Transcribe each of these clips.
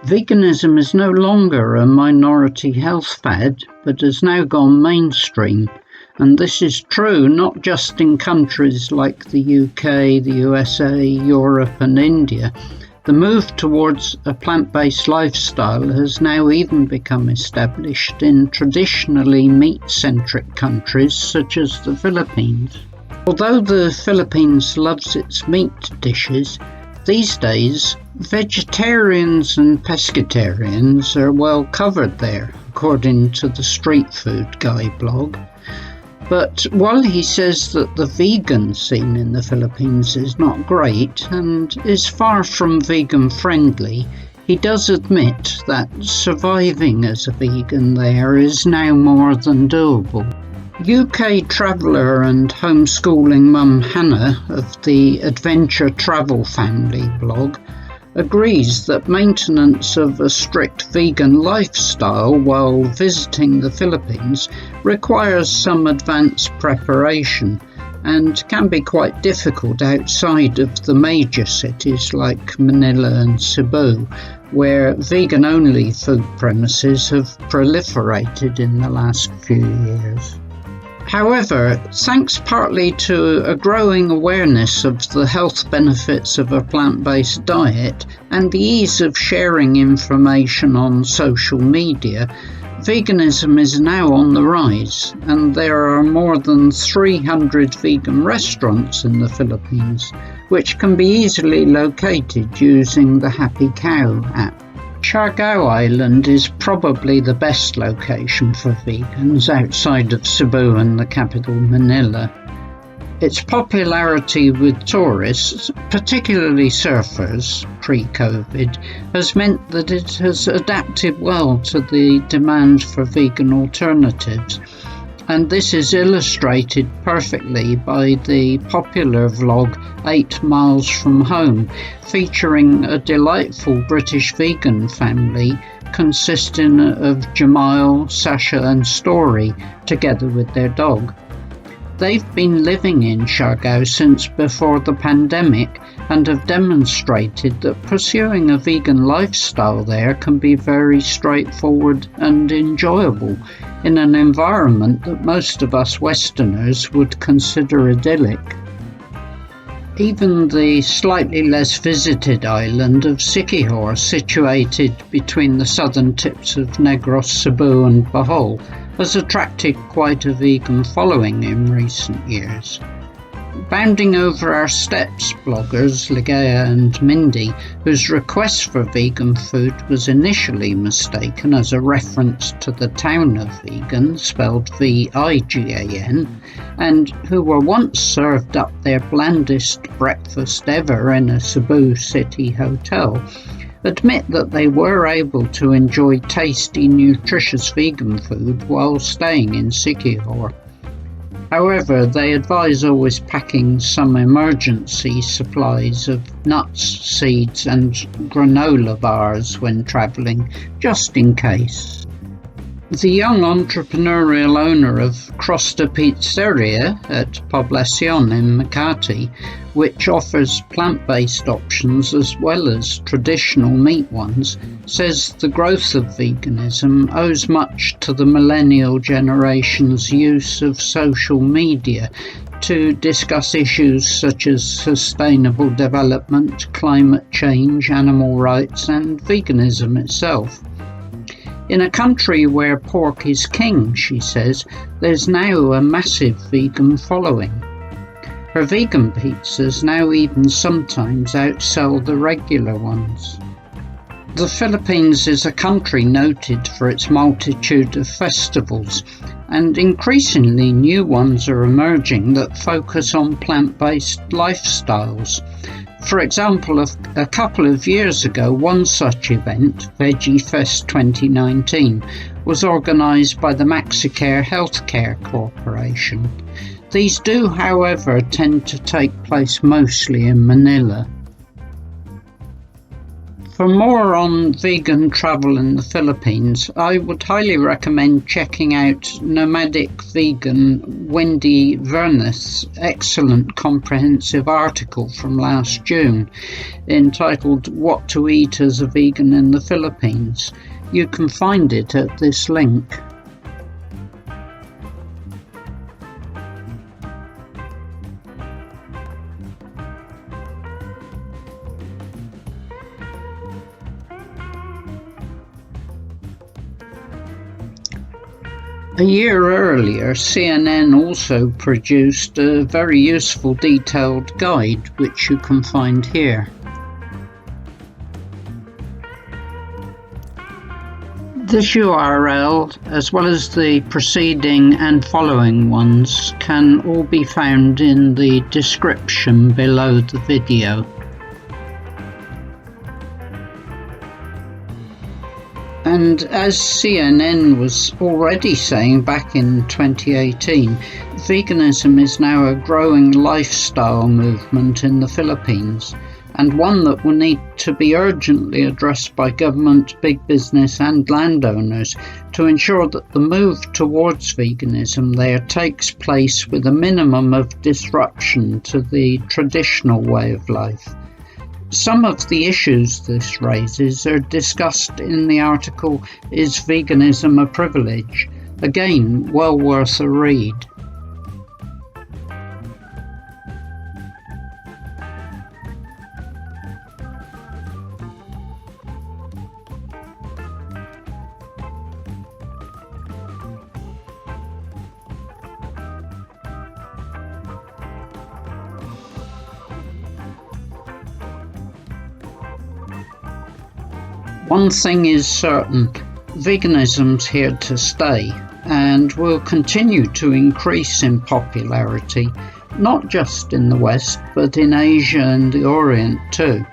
Veganism is no longer a minority health fad, but has now gone mainstream. And this is true not just in countries like the UK, the USA, Europe and India. The move towards a plant-based lifestyle has now even become established in traditionally meat-centric countries such as the Philippines. Although the Philippines loves its meat dishes, these days vegetarians and pescatarians are well covered there, according to the Street Food Guy blog. But while he says that the vegan scene in the Philippines is not great and is far from vegan friendly, he does admit that surviving as a vegan there is now more than doable. UK traveller and homeschooling mum Hannah of the Adventure Travel Family blog agrees that maintenance of a strict vegan lifestyle while visiting the Philippines requires some advanced preparation and can be quite difficult outside of the major cities like Manila and Cebu, where vegan-only food premises have proliferated in the last few years. However, thanks partly to a growing awareness of the health benefits of a plant-based diet and the ease of sharing information on social media, veganism is now on the rise, and there are more than 300 vegan restaurants in the Philippines, which can be easily located using the Happy Cow app. Siargao Island is probably the best location for vegans outside of Cebu and the capital Manila. Its popularity with tourists, particularly surfers, pre-COVID, has meant that it has adapted well to the demand for vegan alternatives, and this is illustrated perfectly by the popular vlog 8 Miles From Home, featuring a delightful British vegan family consisting of Jamal, Sasha and Story, together with their dog. They've been living in Siargao since before the pandemic and have demonstrated that pursuing a vegan lifestyle there can be very straightforward and enjoyable in an environment that most of us Westerners would consider idyllic. Even the slightly less visited island of Siquijor, situated between the southern tips of Negros, Cebu and Bohol, has attracted quite a vegan following in recent years. Bounding over our steps bloggers Ligaya and Mindy, whose request for vegan food was initially mistaken as a reference to the town of Vegan, spelled V-I-G-A-N, and who were once served up their blandest breakfast ever in a Cebu City hotel, admit that they were able to enjoy tasty, nutritious vegan food while staying in Siquijor. However, they advise always packing some emergency supplies of nuts, seeds and granola bars when travelling, just in case. The young entrepreneurial owner of Crosta Pizzeria at Poblacion in Makati, which offers plant-based options as well as traditional meat ones, says the growth of veganism owes much to the millennial generation's use of social media to discuss issues such as sustainable development, climate change, animal rights and veganism itself. In a country where pork is king, she says, there's now a massive vegan following. Her vegan pizzas now even sometimes outsell the regular ones. The Philippines is a country noted for its multitude of festivals, and increasingly new ones are emerging that focus on plant-based lifestyles. For example, a couple of years ago, one such event, Veggie Fest 2019, was organised by the Maxicare Healthcare Corporation. These do, however, tend to take place mostly in Manila. For more on vegan travel in the Philippines, I would highly recommend checking out Nomadic Vegan Wendy Verneth's excellent comprehensive article from last June entitled What to Eat as a Vegan in the Philippines. You can find it at this link. A year earlier, CNN also produced a very useful detailed guide, which you can find here. This URL, as well as the preceding and following ones, can all be found in the description below the video. And as CNN was already saying back in 2018, veganism is now a growing lifestyle movement in the Philippines, and one that will need to be urgently addressed by government, big business and landowners to ensure that the move towards veganism there takes place with a minimum of disruption to the traditional way of life. Some of the issues this raises are discussed in the article Is Veganism a Privilege? Again, well worth a read. One thing is certain, veganism's here to stay and will continue to increase in popularity, not just in the West, but in Asia and the Orient too.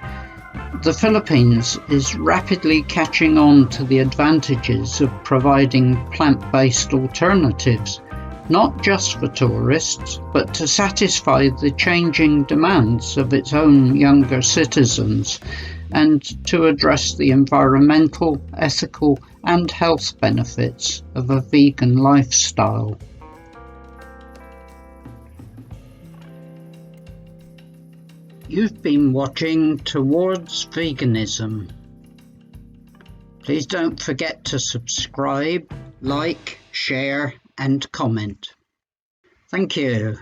The Philippines is rapidly catching on to the advantages of providing plant-based alternatives, not just for tourists, but to satisfy the changing demands of its own younger citizens, and to address the environmental, ethical and health benefits of a vegan lifestyle. You've been watching Towards Veganism. Please don't forget to subscribe, like, share and comment. Thank you.